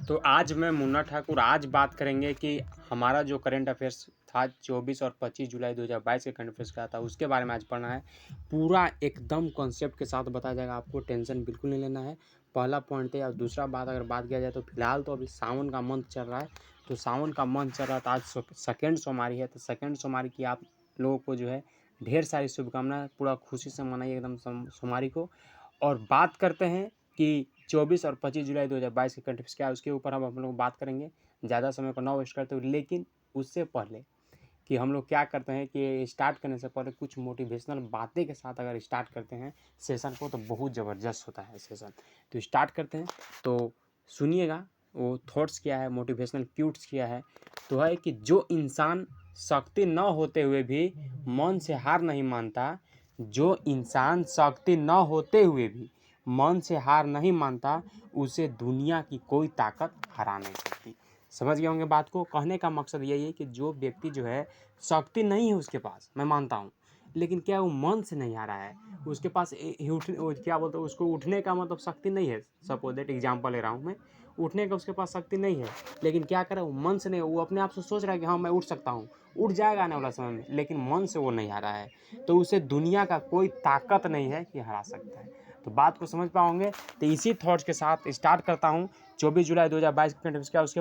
तो आज मैं मुन्ना ठाकुर आज बात करेंगे कि हमारा जो करंट अफेयर्स था 24 और 25 जुलाई 2022 के करंट अफेयर्स का था उसके बारे में आज पढ़ना है। पूरा एकदम कॉन्सेप्ट के साथ बताया जाएगा, आपको टेंशन बिल्कुल नहीं लेना है। पहला पॉइंट है। और दूसरा बात अगर बात किया जाए तो फिलहाल तो अभी सावन का मंथ चल रहा है, तो सावन का मंथ चल रहा था, आज सेकेंड सोमवारी है, तो सेकेंड सोमवारी की आप लोगों को जो है ढेर सारी शुभकामनाएं, पूरा खुशी से मनाइए एकदम सोमवारी को। और बात करते हैं कि 24 और 25 जुलाई 2022 के करंट अफेयर्स क्या है, उसके ऊपर हम लोग बात करेंगे। ज़्यादा समय को ना वेस्ट करते हुए, लेकिन उससे पहले कि हम लोग क्या करते हैं कि स्टार्ट करने से पहले कुछ मोटिवेशनल बातें के साथ अगर स्टार्ट करते हैं सेशन को तो बहुत ज़बरदस्त होता है सेशन। तो स्टार्ट करते हैं, तो सुनिएगा वो थॉट्स क्या है, मोटिवेशनल क्यूट्स क्या है। तो है कि जो इंसान शक्ति न होते हुए भी मन से हार नहीं मानता, जो इंसान शक्ति न होते हुए भी मन से हार नहीं मानता, उसे दुनिया की कोई ताकत हरा नहीं सकती। समझ गए होंगे बात को। कहने का मकसद यही है कि जो व्यक्ति जो है शक्ति नहीं है उसके पास, मैं मानता हूँ, लेकिन क्या वो मन से नहीं आ रहा है, उसके पास क्या बोलते हैं उसको, उठने का मतलब शक्ति नहीं है। सपोज दैट एग्जांपल ले रहा हूँ मैं, उठने का उसके पास शक्ति नहीं है, लेकिन क्या करे वो मन से नहीं, वो अपने आप से सोच रहा है कि हाँ मैं उठ सकता हूँ, उठ जाएगा आने वाला समय में, लेकिन मन से वो नहीं आ रहा है, तो उसे दुनिया का कोई ताकत नहीं है कि हरा सकता है। तो बात को समझ पाओगे। तो इसी थॉट्स के साथ स्टार्ट करता हूँ 24 जुलाई 2022 के करंट अफेयर्स क्या है उसके,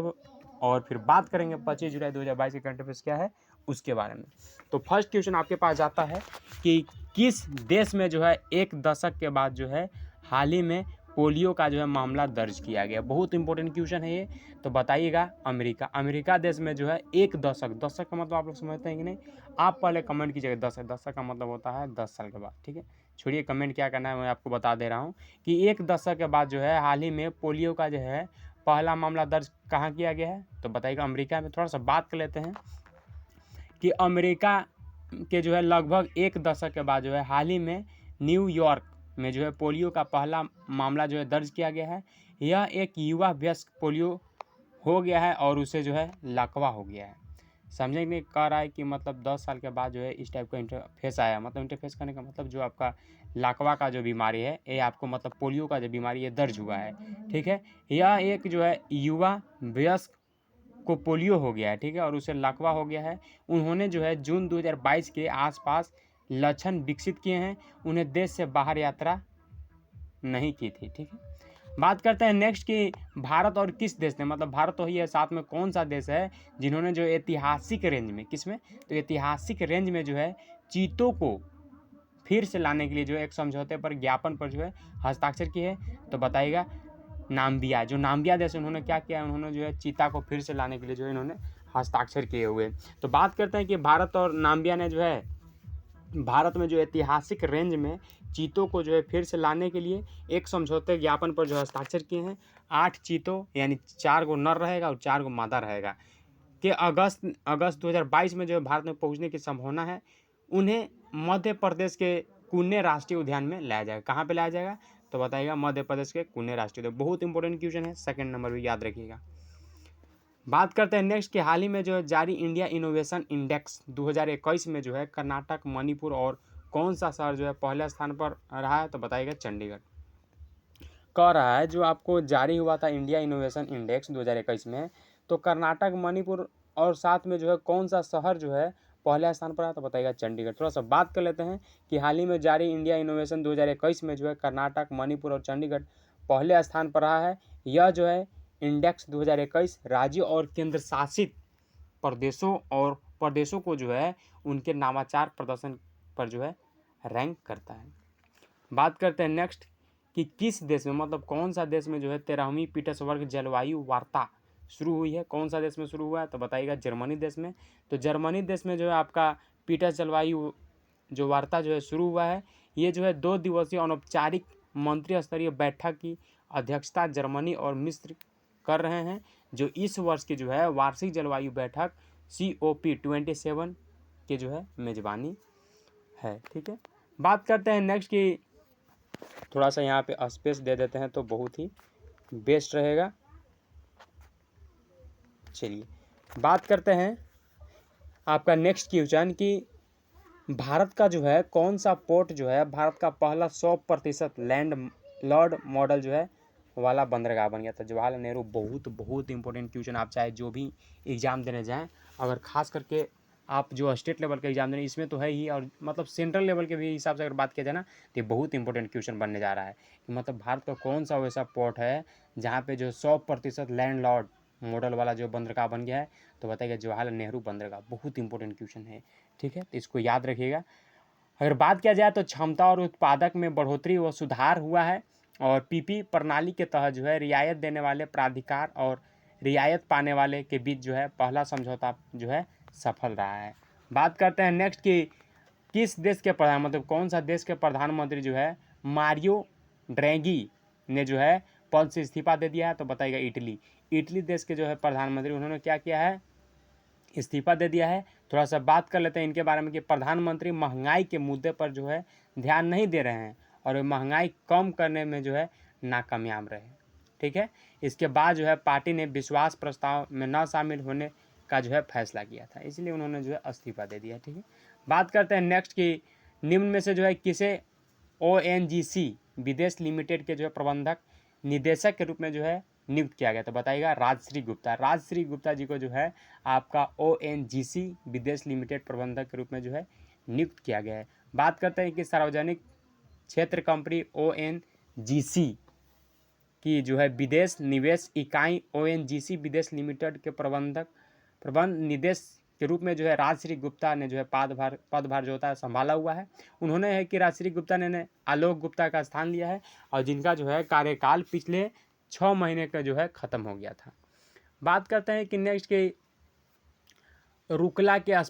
और फिर बात करेंगे 25 जुलाई 2022 के करंट अफेयर्स क्या है उसके बारे में। तो फर्स्ट क्वेश्चन आपके पास जाता है कि किस देश में जो है एक दशक के बाद जो है हाल ही में पोलियो का जो है मामला दर्ज किया गया। बहुत इंपॉर्टेंट क्वेश्चन है ये, तो बताइएगा। अमेरिका, अमेरिका देश में जो है एक दशक, दशक का मतलब आप लोग समझते हैं कि नहीं, आप पहले कमेंट कीजिएगा। दशक, दशक का मतलब होता है 10 साल के बाद, ठीक है। छोड़िए कमेंट क्या करना है, मैं आपको बता दे रहा हूँ कि एक दशक के बाद जो है हाल ही में पोलियो का जो है पहला मामला दर्ज कहाँ किया गया है, तो बताइएगा अमेरिका में। थोड़ा सा बात कर लेते हैं कि अमेरिका के जो है लगभग एक दशक के बाद जो है हाल ही में न्यूयॉर्क में जो है पोलियो का पहला मामला जो है दर्ज किया गया है। यह एक युवा वयस्क पोलियो हो गया है और उसे जो है लकवा हो गया है। समझने में कह रहा है कि मतलब 10 साल के बाद जो है इस टाइप का इंटरफेस आया, मतलब इंटरफेस करने का मतलब जो आपका लाकवा का जो बीमारी है, ये आपको मतलब पोलियो का जो बीमारी है दर्ज हुआ है, ठीक है। यह एक जो है युवा वयस्क को पोलियो हो गया है, ठीक है, और उसे लकवा हो गया है। उन्होंने जो है जून 2022 के आसपास लक्षण विकसित किए हैं। उन्हें देश से बाहर यात्रा नहीं की थी, ठीक है। बात करते हैं नेक्स्ट कि भारत और किस देश ने, मतलब भारत तो ही है, साथ में कौन सा देश है जिन्होंने जो ऐतिहासिक रेंज में, किसमें, तो ऐतिहासिक रेंज में जो है चीतों को फिर से लाने के लिए जो है एक समझौते पर, ज्ञापन पर जो है हस्ताक्षर किए है, तो बताइएगा नाम्बिया। जो नाम्बिया देश उन्होंने क्या किया, उन्होंने जो है चीता को फिर से लाने के लिए जो है इन्होंने हस्ताक्षर किए हुए। तो बात करते हैं कि भारत और नाम्बिया ने जो है भारत में जो ऐतिहासिक रेंज में चीतों को जो है फिर से लाने के लिए एक समझौते ज्ञापन पर जो हस्ताक्षर किए हैं। 8 चीतों यानी 4 गो नर रहेगा और 4 गो मादा रहेगा कि अगस्त 2022 में जो है भारत में पहुंचने की संभावना है। उन्हें मध्य प्रदेश के कुन्ने राष्ट्रीय उद्यान में लाया जाएगा। कहाँ पे लाया जाएगा, तो बताइएगा मध्य प्रदेश के कुन्ने राष्ट्रीय उद्यान। बहुत इंपॉर्टेंट क्वेश्चन है, सेकंड नंबर भी याद रखिएगा। बात करते हैं नेक्स्ट कि हाल ही में जो है जारी इंडिया इनोवेशन इंडेक्स 2021 में जो है कर्नाटक, मणिपुर और कौन सा शहर जो है पहले स्थान पर रहा है, तो बताइएगा चंडीगढ़। कह रहा है जो आपको जारी हुआ था इंडिया इनोवेशन इंडेक्स 2021 में, तो कर्नाटक, मणिपुर और साथ में जो है कौन सा शहर जो है पहले स्थान पर है, तो बताइएगा चंडीगढ़। थोड़ा सा बात कर लेते हैं कि हाल ही में जारी इंडिया इनोवेशन 2021 में जो है कर्नाटक, मणिपुर और चंडीगढ़ पहले स्थान पर रहा है। यह जो है इंडेक्स 2021 राज्यों और केंद्र शासित प्रदेशों को जो है उनके नामाचार प्रदर्शन पर जो है रैंक करता है। बात करते हैं नेक्स्ट कि किस देश में, मतलब कौन सा देश में जो है 13वीं पीटर्सबर्ग जलवायु वार्ता शुरू हुई है, कौन सा देश में शुरू हुआ है, तो बताइएगा जर्मनी देश में। तो जर्मनी देश में जो है आपका पीटर्स जलवायु जो वार्ता जो है शुरू हुआ है। ये जो है 2 दिवसीय अनौपचारिक मंत्री स्तरीय बैठक की अध्यक्षता जर्मनी और मिस्र कर रहे हैं, जो इस वर्ष की जो है वार्षिक जलवायु बैठक COP27 के जो है मेजबानी है, ठीक है। बात करते हैं नेक्स्ट कि थोड़ा सा यहाँ पे स्पेस दे देते हैं तो बहुत ही बेस्ट रहेगा। चलिए बात करते हैं आपका नेक्स्ट क्वेश्चन कि भारत का जो है कौन सा पोर्ट जो है भारत का पहला 100% लैंड लॉर्ड मॉडल जो है वाला बंदरगाह बन गया था। जवाहरलाल नेहरू बहुत बहुत इंपॉर्टेंट क्वेश्चन, आप चाहे जो भी एग्ज़ाम देने जाएँ, अगर खास करके आप जो स्टेट लेवल का एग्जाम दे रहे हैं इसमें तो है ही, और मतलब सेंट्रल लेवल के भी हिसाब से अगर बात किया जाए ना तो ये बहुत इंपॉर्टेंट क्वेश्चन बनने जा रहा है कि मतलब भारत का कौन सा वैसा पोर्ट है जहाँ पे जो 100% लैंडलॉर्ड मॉडल वाला जो बंदरगाह बन गया है, तो बताइएगा जवाहरलाल नेहरू बंदरगाह। बहुत इंपॉर्टेंट क्वेश्चन है, ठीक है, तो इसको याद रखिएगा। अगर बात किया जाए तो क्षमता और उत्पादक में बढ़ोतरी व सुधार हुआ है, और पीपी प्रणाली के तहत जो है रियायत देने वाले प्राधिकार और रियायत पाने वाले के बीच जो है पहला समझौता जो है सफल रहा है। बात करते हैं नेक्स्ट कि किस देश के प्रधान मतलब कौन सा देश के प्रधानमंत्री जो है मारियो ड्रैगी ने जो है पद से इस्तीफा दे दिया है, तो बताइएगा इटली। इटली देश के जो है प्रधानमंत्री उन्होंने क्या किया है, इस्तीफा दे दिया है। थोड़ा सा बात कर लेते हैं इनके बारे में कि प्रधानमंत्री महंगाई के मुद्दे पर जो है ध्यान नहीं दे रहे हैं और महंगाई कम करने में जो है नाकामयाब रहे, ठीक है। इसके बाद जो है पार्टी ने विश्वास प्रस्ताव में न शामिल होने का जो है फैसला किया था, इसलिए उन्होंने जो है इस्तीफा दे दिया, ठीक है। बात करते हैं नेक्स्ट कि निम्न में से जो है किसे ONGC विदेश लिमिटेड के जो है प्रबंधक निदेशक के रूप में जो है नियुक्त किया गया, तो बताइएगा राजश्री गुप्ता। राजश्री गुप्ता जी को जो है आपका ONGC विदेश लिमिटेड प्रबंधक के रूप में जो है नियुक्त किया गया है। बात करते हैं कि सार्वजनिक क्षेत्र कंपनी ONGC की जो है विदेश निवेश इकाई ONGC विदेश लिमिटेड के प्रबंध निदेश के रूप में जो है राजश्री गुप्ता ने जो है पदभार जो होता है संभाला हुआ है। उन्होंने है कि राजश्री गुप्ता ने आलोक गुप्ता का स्थान लिया है और जिनका जो है कार्यकाल पिछले 6 महीने का जो है ख़त्म हो गया था। बात करते हैं कि नेक्स्ट के रुकला के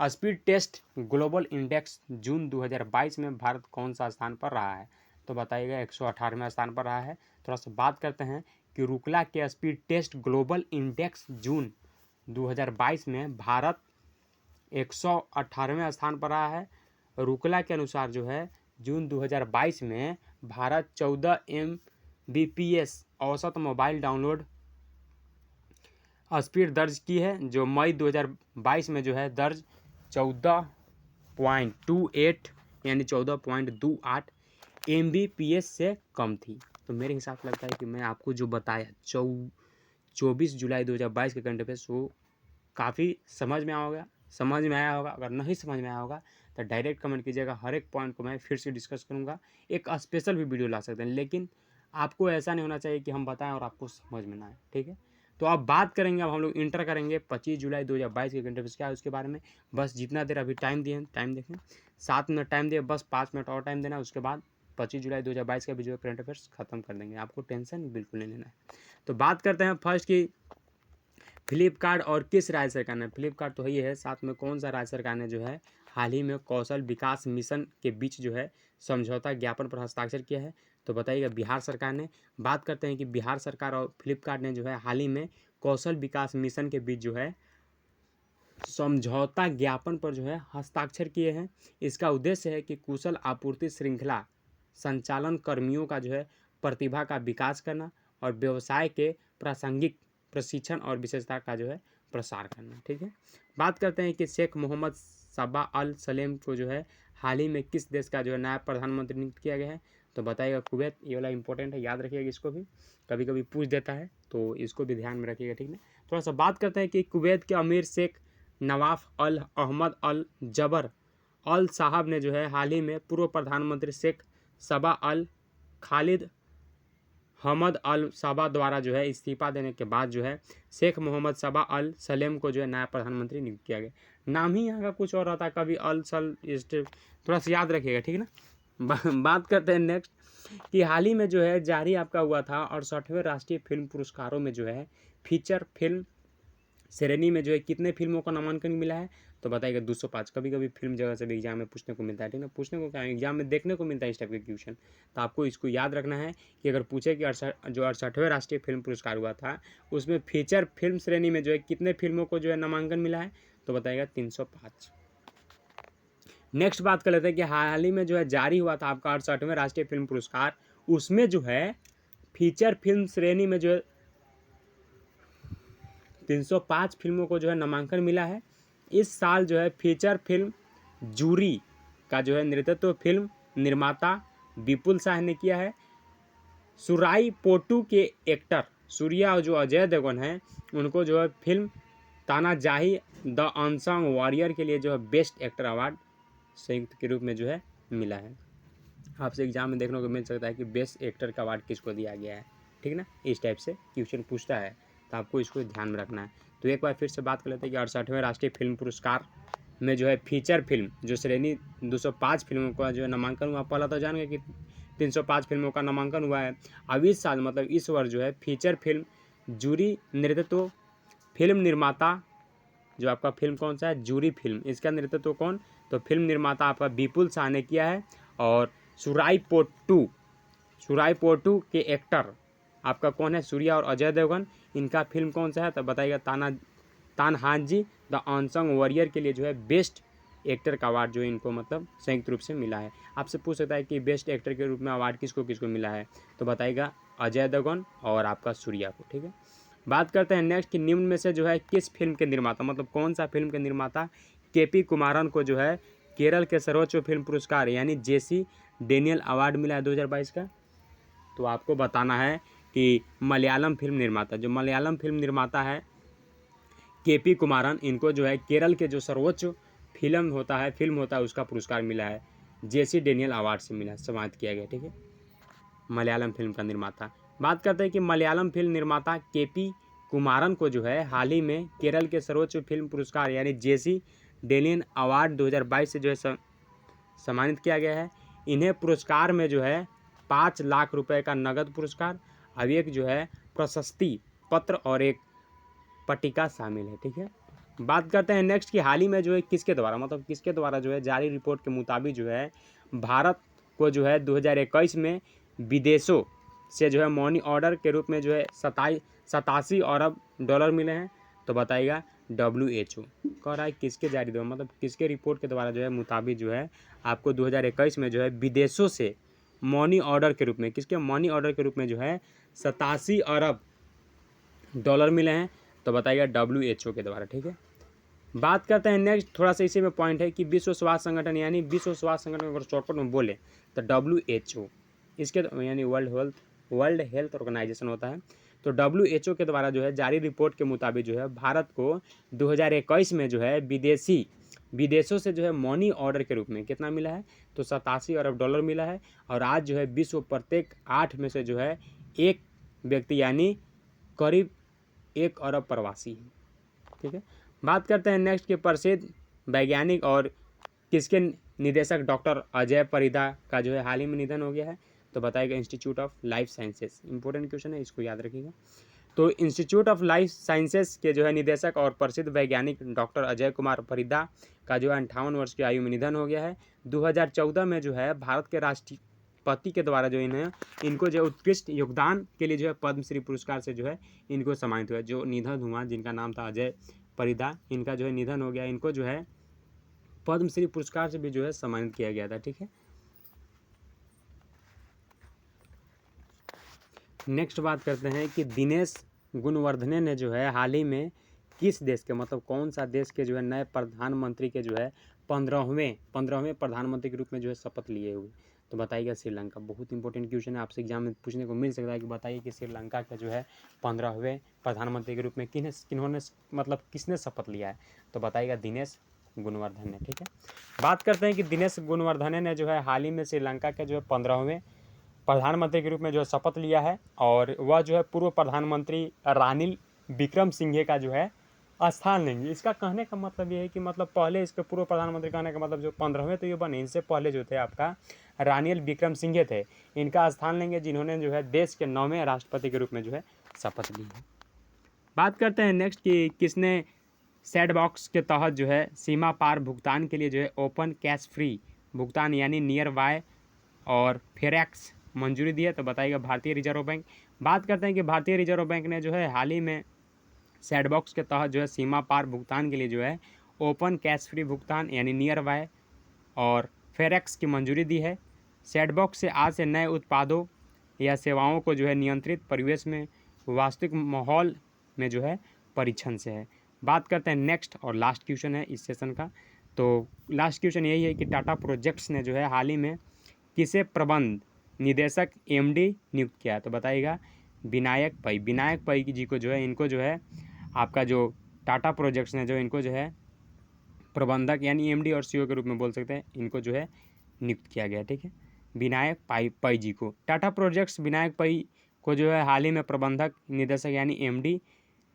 स्पीड टेस्ट ग्लोबल इंडेक्स जून 2022 में भारत कौन सा स्थान पर रहा है, तो बताइएगा 118वें स्थान पर रहा है। थोड़ा सा बात करते हैं कि रुकला के स्पीड टेस्ट ग्लोबल इंडेक्स जून 2022 में भारत 118वें स्थान पर रहा है। रुकला के अनुसार जो है जून 2022 में भारत 14 Mbps औसत मोबाइल डाउनलोड स्पीड दर्ज की है, जो मई 2022 में जो है दर्ज 14.28 यानी 14.28 Mbps से कम थी। तो मेरे हिसाब से लगता है कि मैं आपको जो बताया 24 जुलाई 2022 के करंट अफेयर्स वो काफ़ी समझ में आया होगा। अगर नहीं समझ में आया होगा तो डायरेक्ट कमेंट कीजिएगा, हर एक पॉइंट को मैं फिर से डिस्कस करूँगा। एक स्पेशल भी वीडियो ला सकते हैं, लेकिन आपको ऐसा नहीं होना चाहिए कि हम बताएं और आपको समझ में ना आए, ठीक है। तो अब बात करेंगे, अब हम लोग इंटर करेंगे 25 जुलाई 2022 के करंट अफेयर्स क्या है उसके बारे में। बस जितना देर अभी टाइम दिए टाइम देखें, 7 मिनट टाइम दिए, बस 5 मिनट और टाइम देना, उसके बाद 25 जुलाई 2022 का भी जो करंट अफेयर्स खत्म कर देंगे। आपको टेंशन बिल्कुल नहीं लेना है। तो बात करते हैं फर्स्ट की फ्लिपकार्ट और किस राज्य सरकार ने, फ्लिपकार्ट तो है ही है, साथ में कौन सा राज्य सरकार ने जो है हाल ही में कौशल विकास मिशन के बीच जो है समझौता ज्ञापन पर हस्ताक्षर किया है, तो बताइएगा बिहार सरकार ने। बात करते हैं कि बिहार सरकार और फ्लिपकार्ट ने जो है हाल ही में कौशल विकास मिशन के बीच जो है समझौता ज्ञापन पर जो है हस्ताक्षर किए हैं। इसका उद्देश्य है कि कुशल आपूर्ति श्रृंखला संचालन कर्मियों का जो है प्रतिभा का विकास करना और व्यवसाय के प्रासंगिक प्रशिक्षण और विशेषता का जो है प्रसार करना, ठीक है। बात करते हैं कि शेख मोहम्मद सबा अल सलेम को जो है हाल ही में किस देश का जो है नया प्रधानमंत्री नियुक्त किया गया है, तो बताइएगा कुवैत। ये वाला इंपॉर्टेंट है, याद रखिएगा, इसको भी कभी कभी पूछ देता है तो इसको भी ध्यान में रखिएगा, ठीक है। थोड़ा सा बात करते हैं कि कुवैत के अमीर शेख नवाफ अल अहमद अल जबर अल साहब ने जो है हाल ही में पूर्व प्रधानमंत्री शेख सबा अल खालिद हमद अल सबा द्वारा जो है इस्तीफा देने के बाद जो है शेख मोहम्मद सबा अल सलेम को जो है नया प्रधानमंत्री नियुक्त किया गया। नाम ही यहाँ का कुछ और रहता है, कभी अल सल थोड़ा सा याद रखिएगा, ठीक है ना। बात करते हैं नेक्स्ट कि हाल ही में जो है जारी आपका हुआ था 68वें राष्ट्रीय फिल्म पुरस्कारों में जो है फीचर फिल्म श्रेणी में जो है कितने फिल्मों का नामांकन मिला है, तो बताइएगा 205। कभी कभी फिल्म जगह से भी एग्जाम में पूछने को मिलता है, ठीक है ना, पूछने को क्या एग्जाम में देखने को मिलता है इस टाइप के क्वेश्चन। तो आपको इसको याद रखना है कि अगर पूछे कि 68वें राष्ट्रीय फिल्म पुरस्कार हुआ था उसमें फीचर फिल्म श्रेणी में जो है कितने फिल्मों को जो है नामांकन मिला है, तो बताइएगा 305। नेक्स्ट बात कर लेते हैं कि हाल ही में जो है जारी हुआ था आपका 68वें राष्ट्रीय फिल्म पुरस्कार, उसमें जो है फीचर फिल्म श्रेणी में जो है 305 फिल्मों को जो है नामांकन मिला है। इस साल जो है फीचर फिल्म जूरी का जो है नेतृत्व फिल्म निर्माता विपुल शाह ने किया है। सुराई पोटू के एक्टर सूर्या और जो अजय देवगन हैं उनको जो है फिल्म तानाजाही द अनसंग वॉरियर के लिए जो है बेस्ट एक्टर अवार्ड संयुक्त के रूप में जो है मिला है। आपसे एग्जाम में देखने को मिल सकता है कि बेस्ट एक्टर का अवार्ड किसको दिया गया है, ठीक ना। इस टाइप से क्वेश्चन पूछता है तो आपको इसको ध्यान में रखना है। तो एक बार फिर से बात कर लेते हैं कि 68वें राष्ट्रीय फिल्म पुरस्कार में जो है फीचर फिल्म जो श्रेणी 205 फिल्मों का जो है नामांकन हुआ। पहला तो जान गए कि 305 फिल्मों का नामांकन हुआ है। अब इस साल मतलब इस वर्ष जो है फीचर फिल्म जूरी नेतृत्व फिल्म निर्माता जो आपका फिल्म कौन सा है, जूरी फिल्म, इसका नेतृत्व कौन, तो फिल्म निर्माता आपका विपुल शाह ने किया है। और सुराई पोटू के एक्टर आपका कौन है, सूर्या और अजय देवगन, इनका फिल्म कौन सा है तो बताइएगा तानहाजी द अनसंग वॉरियर के लिए जो है बेस्ट एक्टर का अवार्ड जो इनको मतलब संयुक्त रूप से मिला है। आपसे पूछ सकता है कि बेस्ट एक्टर के रूप में अवार्ड किसको किसको मिला है, तो बताइएगा अजय देवगन और आपका सूर्या को, ठीक है। बात करते हैं नेक्स्ट कि निम्न में से जो है किस फिल्म के निर्माता मतलब कौन सा फिल्म के निर्माता केपी कुमारन को जो है केरल के सर्वोच्च फिल्म पुरस्कार यानी जेसी डेनियल अवार्ड मिला है 2022 का, तो आपको बताना है कि मलयालम फिल्म निर्माता जो मलयालम फिल्म निर्माता है केपी कुमारन, इनको जो है केरल के जो सर्वोच्च फिल्म होता है उसका पुरस्कार मिला है, जेसी डेनियल अवार्ड से मिला, सम्मानित किया गया, ठीक है, मलयालम फिल्म का निर्माता। बात करते हैं कि मलयालम फिल्म निर्माता केपी कुमारन को जो है हाल ही में केरल के सर्वोच्च फिल्म पुरस्कार यानी जेसी डेनियल अवार्ड 2022 से जो है सम्मानित किया गया है। इन्हें पुरस्कार में जो है 5 लाख रुपए का नगद पुरस्कार, अब एक जो है प्रशस्ति पत्र और एक पट्टिका शामिल है, ठीक है। बात करते हैं नेक्स्ट कि हाल ही में जो है किसके द्वारा जो है जारी रिपोर्ट के मुताबिक जो है भारत को जो है 2021 में विदेशों से जो है मनी ऑर्डर के रूप में जो है 87 अरब डॉलर मिले हैं, तो बताइएगा WHO कह रहा है किसके जारी द्वारा मतलब किसके रिपोर्ट के द्वारा जो है मुताबिक जो है आपको 2021 में जो है विदेशों से मनी ऑर्डर के रूप में जो है 87 अरब डॉलर मिले हैं, तो बताइएगा WHO के द्वारा, ठीक है। बात करते हैं नेक्स्ट, थोड़ा सा इसी में पॉइंट है कि विश्व स्वास्थ्य संगठन यानी विश्व स्वास्थ्य संगठन अगर शॉर्टकट में बोले तो WHO इसके यानी वर्ल्ड हेल्थ ऑर्गेनाइजेशन होता है। तो WHO के द्वारा जो है जारी रिपोर्ट के मुताबिक जो है भारत को 2021 में जो है विदेशों से जो है मनी ऑर्डर के रूप में कितना मिला है, तो 87 अरब डॉलर मिला है। और आज जो है विश्व प्रत्येक 8 में से जो है एक व्यक्ति यानी करीब 1 अरब प्रवासी है, ठीक है। बात करते हैं नेक्स्ट के प्रसिद्ध वैज्ञानिक और किसके निदेशक डॉक्टर अजय परिदा का जो है हाल ही में निधन हो गया है, तो बताइएगा institute of life sciences, important question है, इसको याद रखिएगा। तो इंस्टीट्यूट ऑफ लाइफ साइंसेस के जो है निदेशक और प्रसिद्ध वैज्ञानिक डॉक्टर अजय कुमार परिदा का जो है 58 वर्ष की आयु में निधन हो गया है। 2014 में जो है भारत के राष्ट्रपति के द्वारा जो इनको जो उत्कृष्ट योगदान के लिए जो है पद्मश्री पुरस्कार से जो है इनको सम्मानित हुआ। जो निधन हुआ जिनका नाम था अजय परिदा, इनका जो है निधन हो गया, इनको जो है पद्मश्री पुरस्कार से भी जो है सम्मानित किया गया था, ठीक है। नेक्स्ट बात करते हैं कि दिनेश गुणवर्धने ने जो है हाल ही में किस देश के मतलब कौन सा देश के जो है नए प्रधानमंत्री के जो है 15वें प्रधानमंत्री के रूप में जो है शपथ लिए हुए, तो बताइएगा श्रीलंका। बहुत इंपॉर्टेंट क्वेश्चन है, आपसे एग्जाम में पूछने को मिल सकता है कि बताइए कि श्रीलंका का जो है 15वें प्रधानमंत्री के रूप में किसने शपथ लिया है, तो बताइएगा दिनेश गुणवर्धन ने, ठीक है। बात करते हैं कि दिनेश गुणवर्धने ने जो है हाल ही में श्रीलंका के जो है 15वें प्रधानमंत्री के रूप में जो है शपथ लिया है, और वह जो है पूर्व प्रधानमंत्री रानिल विक्रमसिंघे का जो है स्थान लेंगे। इसका कहने का मतलब ये है कि मतलब पहले इसके पूर्व प्रधानमंत्री कहने का मतलब जो 15वें तो ये बने, इनसे पहले जो थे आपका रानिल विक्रमसिंघे थे, इनका स्थान लेंगे जिन्होंने जो है देश के 9वें राष्ट्रपति के रूप में जो है शपथ ली है। बात करते हैं नेक्स्ट कि किसने सैंडबॉक्स के तहत जो है सीमा पार भुगतान के लिए जो है ओपन कैश फ्री भुगतान यानी नियर बाय और फेरेक्स मंजूरी दी है, तो बताइएगा भारतीय रिजर्व बैंक। बात करते हैं कि भारतीय रिजर्व बैंक ने जो है हाल ही में सैंडबॉक्स के तहत जो है सीमा पार भुगतान के लिए जो है ओपन कैश फ्री भुगतान यानी नियर बाय और फेरेक्स की मंजूरी दी है। सैंडबॉक्स से आज से नए उत्पादों या सेवाओं को जो है नियंत्रित परिवेश में वास्तविक माहौल में जो है परीक्षण से है। बात करते हैं नेक्स्ट और लास्ट क्वेश्चन है इस सेशन का, तो लास्ट क्वेश्चन यही है कि टाटा प्रोजेक्ट्स ने जो है हाल ही में किसे प्रबंध निदेशक एमडी नियुक्त किया, तो बताइएगा विनायक पै। विनायक पै जी को जो है, इनको जो है आपका जो टाटा प्रोजेक्ट्स ने जो इनको जो है प्रबंधक यानी एमडी और सीईओ के रूप में बोल सकते हैं, इनको जो है नियुक्त किया गया। ठीक है, विनायक पै जी को टाटा प्रोजेक्ट्स विनायक पै को जो है हाल ही में प्रबंधक निदेशक यानी एमडी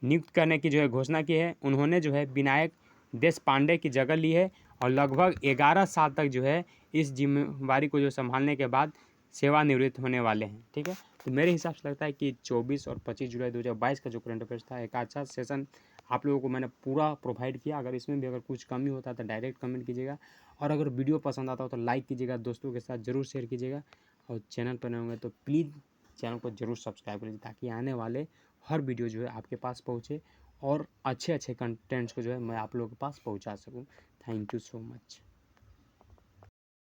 नियुक्त करने की जो है घोषणा की है। उन्होंने जो है विनायक देश पांडे की जगह ली है और लगभग 11 साल तक जो है इस जिम्मेवारी को जो संभालने के बाद सेवानिवृत्त होने वाले हैं। ठीक है, तो मेरे हिसाब से लगता है कि 24 और 25 जुलाई 2022 का जो करंट अफेयर्स था एक अच्छा सेशन आप लोगों को मैंने पूरा प्रोवाइड किया। अगर इसमें भी अगर कुछ कमी होता है तो डायरेक्ट कमेंट कीजिएगा, और अगर वीडियो पसंद आता हो तो लाइक कीजिएगा, दोस्तों के साथ ज़रूर शेयर कीजिएगा, और चैनल पर नए होंगे तो प्लीज़ चैनल को ज़रूर सब्सक्राइब कीजिए ताकि आने वाले हर वीडियो जो है आपके पास पहुँचे और अच्छे अच्छे कंटेंट्स को जो है मैं आप लोगों के पास पहुँचा सकूँ। Thank you so much.